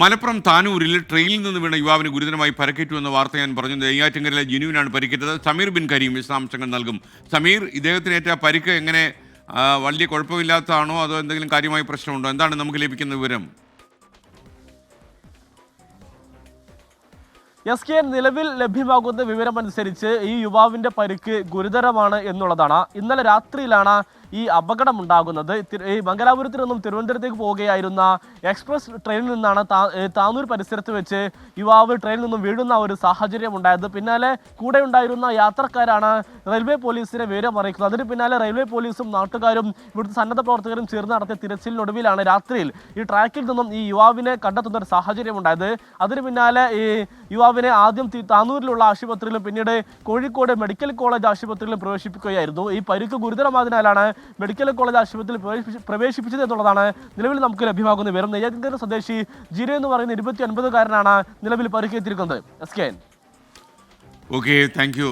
മലപ്പുറം താനൂരിൽ ട്രെയിനിൽ നിന്ന് വീണ യുവാവിന് ഗുരുതരമായി പരിക്കേറ്റു എന്ന വാർത്ത ഞാൻ പറഞ്ഞു. നെയ്യാറ്റിൻകരയിലെ ജിനുവിനാണ് പരിക്കേറ്റത്. സമീർ ബിൻ കരീം വിശദാംശങ്ങൾ നൽകും. സമീർ, ഇദ്ദേഹത്തിനേറ്റ പരിക്ക് എങ്ങനെ, വലിയ കുഴപ്പമില്ലാത്തതാണോ അതോ എന്തെങ്കിലും കാര്യമായ പ്രശ്നമുണ്ടോ? എന്താണ് നമുക്ക് ലഭിക്കുന്ന വിവരം? SK നിലവിൽ ലഭ്യമാകുന്ന വിവരമനുസരിച്ച് ഈ യുവാവിന്റെ പരിക്ക് ഗുരുതരമാണ് എന്നുള്ളതാണ്. ഇന്നലെ രാത്രിയിലാണ് ഈ അപകടമുണ്ടാകുന്നത്. ഈ മംഗലാപുരത്ത് നിന്നും തിരുവനന്തപുരത്തേക്ക് പോവുകയായിരുന്ന എക്സ്പ്രസ് ട്രെയിനിൽ നിന്നാണ് താനൂർ പരിസരത്ത് വെച്ച് യുവാവ് ട്രെയിനിൽ നിന്നും വീഴുന്ന ഒരു സാഹചര്യം ഉണ്ടായത്. പിന്നാലെ കൂടെ ഉണ്ടായിരുന്ന യാത്രക്കാരാണ് റെയിൽവേ പോലീസിനെ വിവരം അറിയിക്കുന്നത്. അതിന് പിന്നാലെ റെയിൽവേ പോലീസും നാട്ടുകാരും ഇവിടുത്തെ സന്നദ്ധ പ്രവർത്തകരും ചേർന്ന് നടത്തിയ തിരച്ചിലിനൊടുവിലാണ് രാത്രിയിൽ ഈ ട്രാക്കിൽ നിന്നും ഈ യുവാവിനെ കണ്ടെത്തുന്ന ഒരു സാഹചര്യം ഉണ്ടായത്. അതിന് പിന്നാലെ ഈ യുവാവിനെ ആദ്യം താനൂരിലുള്ള ആശുപത്രിയിലും പിന്നീട് കോഴിക്കോട് മെഡിക്കൽ കോളേജ് ആശുപത്രിയിലും പ്രവേശിപ്പിക്കുകയായിരുന്നു. ഈ പരിക്ക് ഗുരുതരമായതിനാലാണ് മെഡിക്കൽ കോളേജ് ആശുപത്രിയിൽ പ്രവേശിപ്പിച്ചത് എന്നുള്ളതാണ് നിലവിൽ നമുക്ക് ലഭ്യമാകുന്ന വിവരം. നെയ്യാറ്റിൻകര സ്വദേശി ജിനു എന്ന് പറയുന്ന 29-കാരനാണ് നിലവിൽ പരിക്കേറ്റിരിക്കുന്നത്. SK. Okay, thank you.